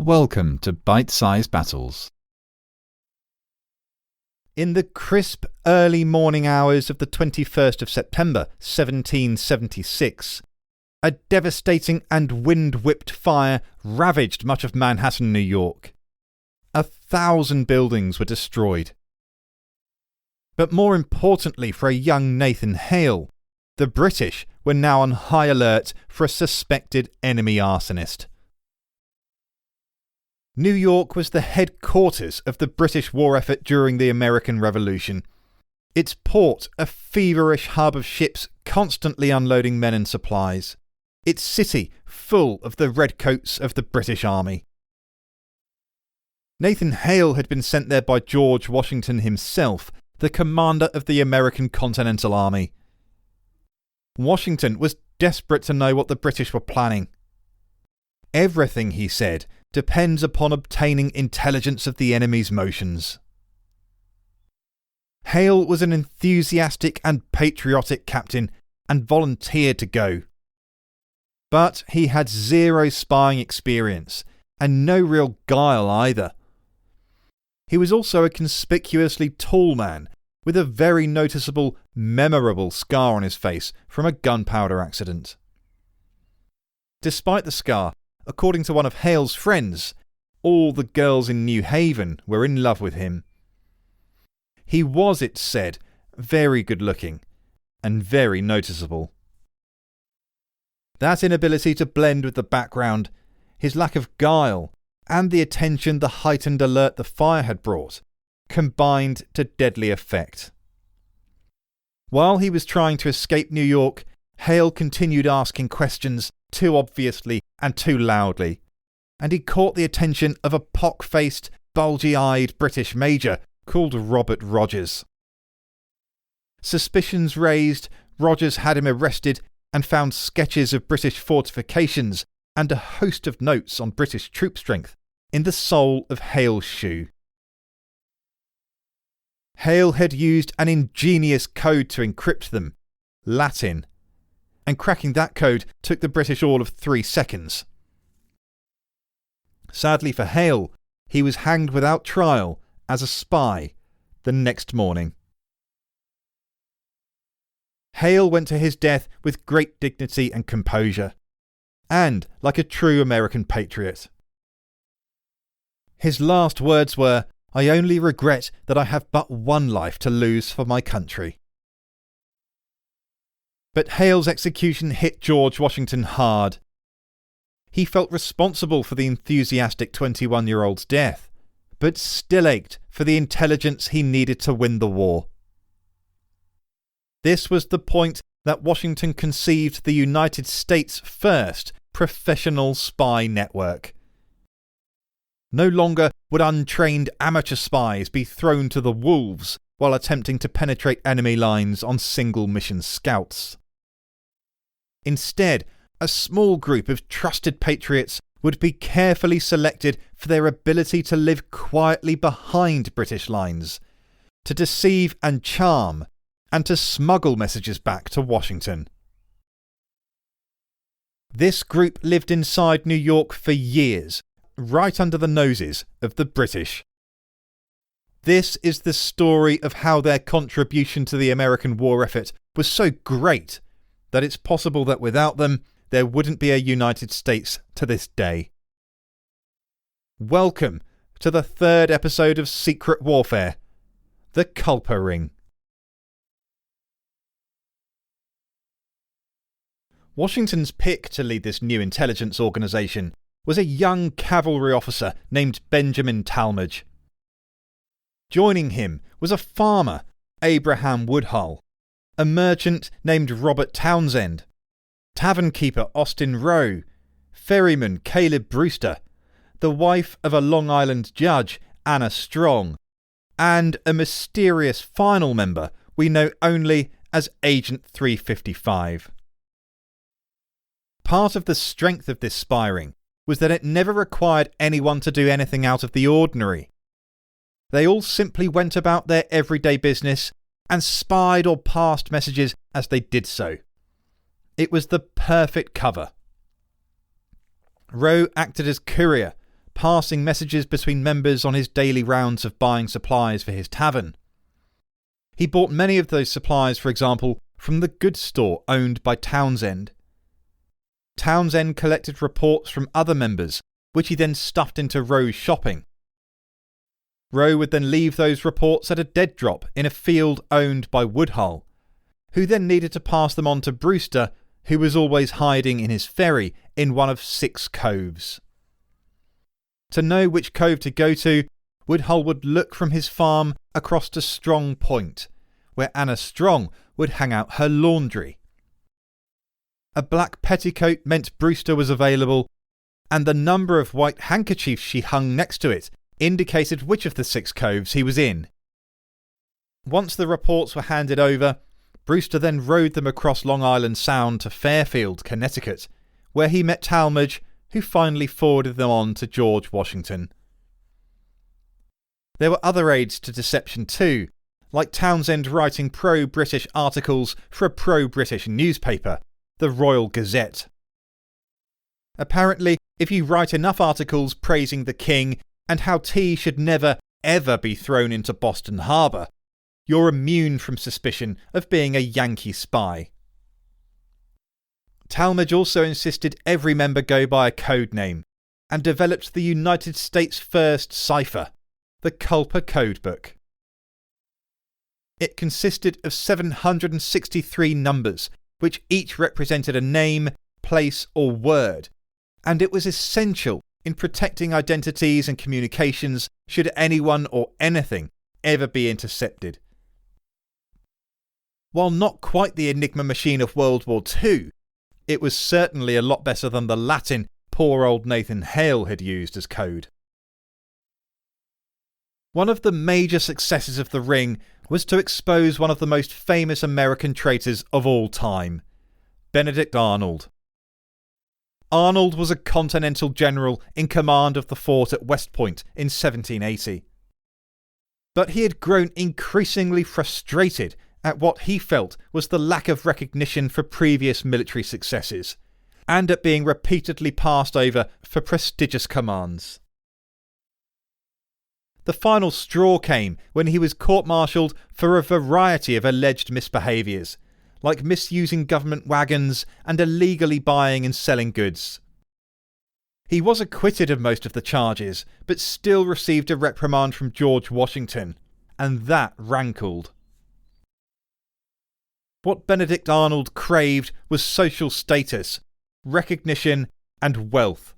Welcome to Bite-Sized Battles. In the crisp early morning hours of the 21st of September 1776, a devastating and wind-whipped fire ravaged much of Manhattan, New York. 1,000 buildings were destroyed. But more importantly for a young Nathan Hale, the British were now on high alert for a suspected enemy arsonist. New York was the headquarters of the British war effort during the American Revolution. Its port a feverish hub of ships constantly unloading men and supplies. Its city full of the redcoats of the British Army. Nathan Hale had been sent there by George Washington himself, the commander of the American Continental Army. Washington was desperate to know what the British were planning. Everything, he said, depends upon obtaining intelligence of the enemy's motions. Hale was an enthusiastic and patriotic captain and volunteered to go. But he had zero spying experience and no real guile either. He was also a conspicuously tall man with a very noticeable, memorable scar on his face from a gunpowder accident. Despite the scar, according to one of Hale's friends, all the girls in New Haven were in love with him. He was, it said, very good looking and very noticeable. That inability to blend with the background, his lack of guile, and the attention the heightened alert the fire had brought, combined to deadly effect. While he was trying to escape New York, Hale continued asking questions too obviously and too loudly, and he caught the attention of a pock-faced, bulgy-eyed British major called Robert Rogers. Suspicions raised, Rogers had him arrested and found sketches of British fortifications and a host of notes on British troop strength in the sole of Hale's shoe. Hale had used an ingenious code to encrypt them, Latin, and cracking that code took the British all of 3 seconds. Sadly for Hale, he was hanged without trial as a spy the next morning. Hale went to his death with great dignity and composure, and like a true American patriot. His last words were, "I only regret that I have but one life to lose for my country." But Hale's execution hit George Washington hard. He felt responsible for the enthusiastic 21-year-old's death, but still ached for the intelligence he needed to win the war. This was the point that Washington conceived the United States' first professional spy network. No longer would untrained amateur spies be thrown to the wolves while attempting to penetrate enemy lines on single-mission scouts. Instead, a small group of trusted patriots would be carefully selected for their ability to live quietly behind British lines, to deceive and charm, and to smuggle messages back to Washington. This group lived inside New York for years, right under the noses of the British. This is the story of how their contribution to the American war effort was so great that it's possible that without them, there wouldn't be a United States to this day. Welcome to the 3rd episode of Secret Warfare, the Culper Ring. Washington's pick to lead this new intelligence organisation was a young cavalry officer named Benjamin Talmadge. Joining him was a farmer, Abraham Woodhull, a merchant named Robert Townsend, tavern keeper Austin Rowe, ferryman Caleb Brewster, the wife of a Long Island judge, Anna Strong, and a mysterious final member we know only as Agent 355. Part of the strength of this spy ring was that it never required anyone to do anything out of the ordinary. They all simply went about their everyday business and spied or passed messages as they did so. It was the perfect cover. Rowe acted as courier, passing messages between members on his daily rounds of buying supplies for his tavern. He bought many of those supplies, for example, from the goods store owned by Townsend. Townsend collected reports from other members, which he then stuffed into Rowe's shopping. Rowe would then leave those reports at a dead drop in a field owned by Woodhull, who then needed to pass them on to Brewster, who was always hiding in his ferry in one of 6 coves. To know which cove to go to, Woodhull would look from his farm across to Strong Point, where Anna Strong would hang out her laundry. A black petticoat meant Brewster was available, and the number of white handkerchiefs she hung next to it indicated which of the 6 coves he was in. Once the reports were handed over, Brewster then rowed them across Long Island Sound to Fairfield, Connecticut, where he met Talmadge, who finally forwarded them on to George Washington. There were other aids to deception too, like Townsend writing pro-British articles for a pro-British newspaper, the Royal Gazette. Apparently, if you write enough articles praising the king and how tea should never, ever be thrown into Boston Harbour, you're immune from suspicion of being a Yankee spy. Talmadge also insisted every member go by a code name, and developed the United States' first cipher, the Culper Codebook. It consisted of 763 numbers, which each represented a name, place or word, and it was essential in protecting identities and communications should anyone or anything ever be intercepted. While not quite the Enigma machine of World War II, it was certainly a lot better than the Latin poor old Nathan Hale had used as code. One of the major successes of the Ring was to expose one of the most famous American traitors of all time, Benedict Arnold. Arnold was a Continental general in command of the fort at West Point in 1780. But he had grown increasingly frustrated at what he felt was the lack of recognition for previous military successes, and at being repeatedly passed over for prestigious commands. The final straw came when he was court-martialed for a variety of alleged misbehaviours, like misusing government wagons and illegally buying and selling goods. He was acquitted of most of the charges, but still received a reprimand from George Washington, and that rankled. What Benedict Arnold craved was social status, recognition and wealth.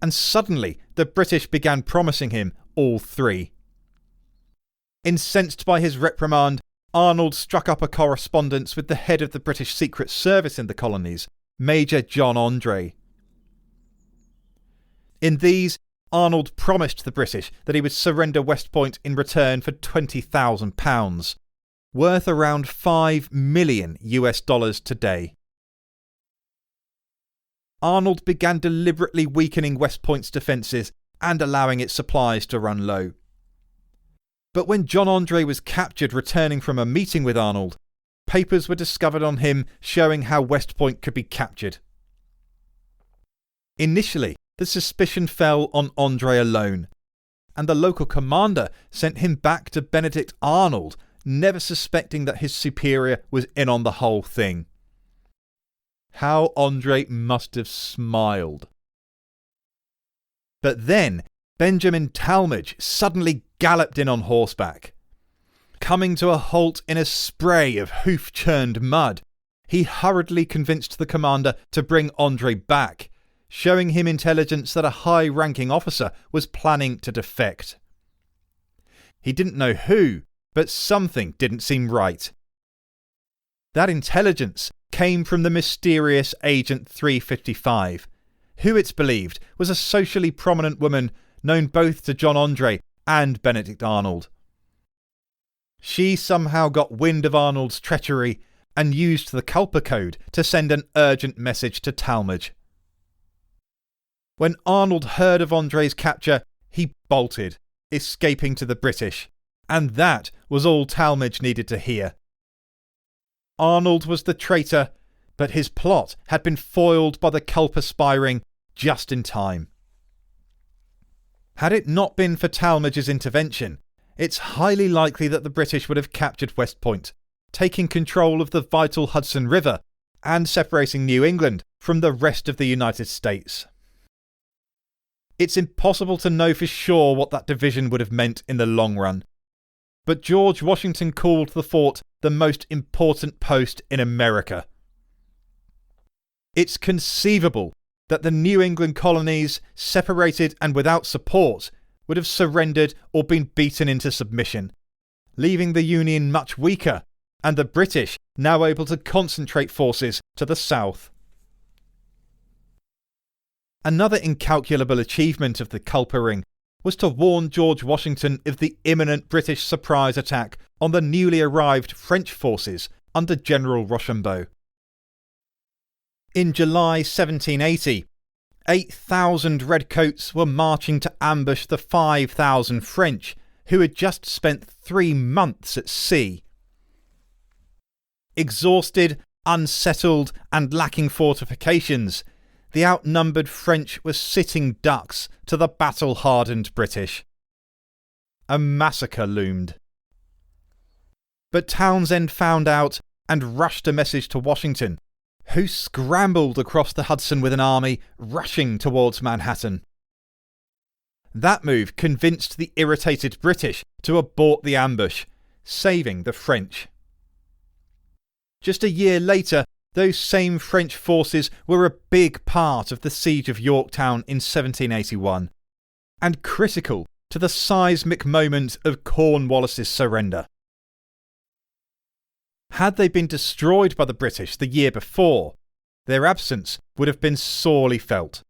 And suddenly the British began promising him all 3. Incensed by his reprimand, Arnold struck up a correspondence with the head of the British Secret Service in the colonies, Major John Andre. In these, Arnold promised the British that he would surrender West Point in return for £20,000, worth around $5 million today. Arnold began deliberately weakening West Point's defences and allowing its supplies to run low. But when John Andre was captured returning from a meeting with Arnold, papers were discovered on him showing how West Point could be captured. Initially, the suspicion fell on Andre alone, and the local commander sent him back to Benedict Arnold, never suspecting that his superior was in on the whole thing. How Andre must have smiled. But then Benjamin Talmadge suddenly galloped in on horseback. Coming to a halt in a spray of hoof-churned mud, he hurriedly convinced the commander to bring Andre back, showing him intelligence that a high-ranking officer was planning to defect. He didn't know who, but something didn't seem right. That intelligence came from the mysterious Agent 355, who it's believed was a socially prominent woman known both to John Andre and Benedict Arnold. She somehow got wind of Arnold's treachery and used the Culper Code to send an urgent message to Talmadge. When Arnold heard of Andre's capture, he bolted, escaping to the British, and that was all Talmadge needed to hear. Arnold was the traitor, but his plot had been foiled by the Culper spy ring just in time. Had it not been for Talmadge's intervention, it's highly likely that the British would have captured West Point, taking control of the vital Hudson River and separating New England from the rest of the United States. It's impossible to know for sure what that division would have meant in the long run, but George Washington called the fort the most important post in America. It's conceivable that the New England colonies, separated and without support, would have surrendered or been beaten into submission, leaving the Union much weaker and the British now able to concentrate forces to the south. Another incalculable achievement of the Culper Ring was to warn George Washington of the imminent British surprise attack on the newly arrived French forces under General Rochambeau. In July 1780, 8,000 redcoats were marching to ambush the 5,000 French who had just spent 3 months at sea. Exhausted, unsettled and lacking fortifications, the outnumbered French were sitting ducks to the battle-hardened British. A massacre loomed. But Townshend found out and rushed a message to Washington, who scrambled across the Hudson with an army rushing towards Manhattan. That move convinced the irritated British to abort the ambush, saving the French. Just a year later, those same French forces were a big part of the siege of Yorktown in 1781, and critical to the seismic moment of Cornwallis's surrender. Had they been destroyed by the British the year before, their absence would have been sorely felt.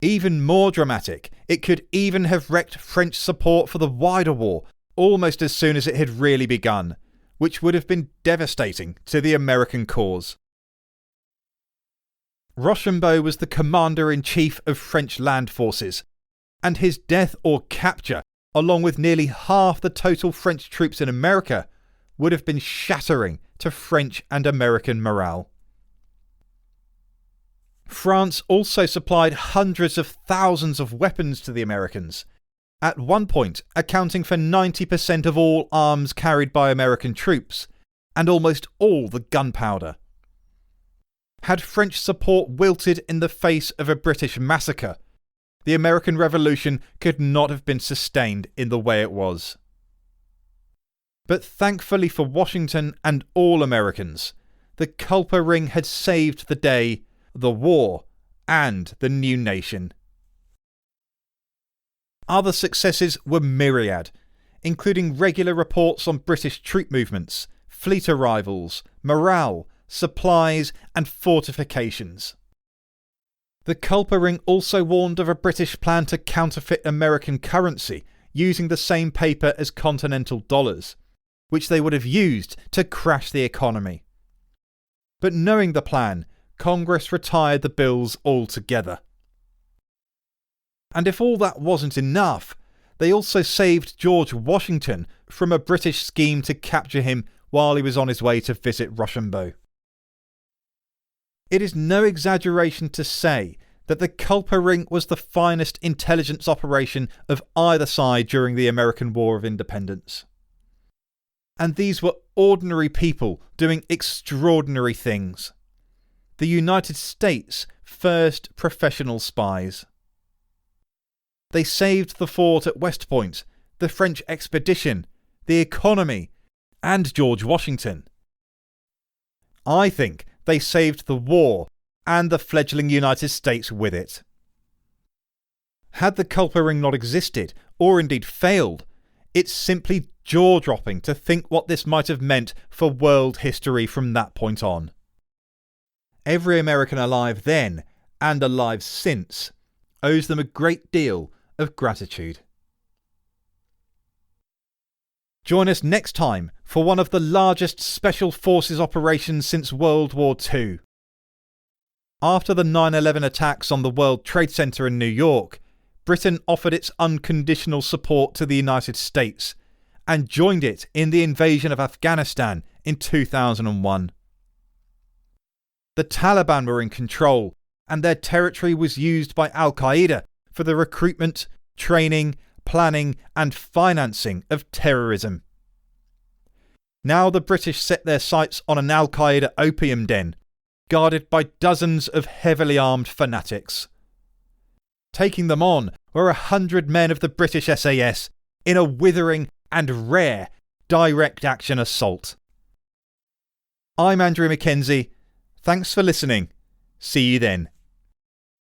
Even more dramatic, it could even have wrecked French support for the wider war almost as soon as it had really begun, which would have been devastating to the American cause. Rochambeau was the commander-in-chief of French land forces, and his death or capture, along with nearly half the total French troops in America, would have been shattering to French and American morale. France also supplied hundreds of thousands of weapons to the Americans, at one point accounting for 90% of all arms carried by American troops, and almost all the gunpowder. Had French support wilted in the face of a British massacre, the American Revolution could not have been sustained in the way it was. But thankfully for Washington and all Americans, the Culper Ring had saved the day, the war, and the new nation. Other successes were myriad, including regular reports on British troop movements, fleet arrivals, morale, supplies, and fortifications. The Culper Ring also warned of a British plan to counterfeit American currency using the same paper as continental dollars, which they would have used to crash the economy. But knowing the plan, Congress retired the bills altogether. And if all that wasn't enough, they also saved George Washington from a British scheme to capture him while he was on his way to visit Rochambeau. It is no exaggeration to say that the Culper Ring was the finest intelligence operation of either side during the American War of Independence. And these were ordinary people doing extraordinary things. The United States' first professional spies. They saved the fort at West Point, the French expedition, the economy, and George Washington. I think they saved the war and the fledgling United States with it. Had the Culper Ring not existed, or indeed failed, it's simply jaw-dropping to think what this might have meant for world history from that point on. Every American alive then, and alive since, owes them a great deal of gratitude. Join us next time for one of the largest special forces operations since World War II. After the 9/11 attacks on the World Trade Center in New York, Britain offered its unconditional support to the United States and joined it in the invasion of Afghanistan in 2001. The Taliban were in control, and their territory was used by Al-Qaeda for the recruitment, training, planning and financing of terrorism. Now the British set their sights on an Al-Qaeda opium den, guarded by dozens of heavily armed fanatics. Taking them on were 100 men of the British SAS in a withering and rare direct action assault. I'm Andrew Mackenzie. Thanks for listening. See you then.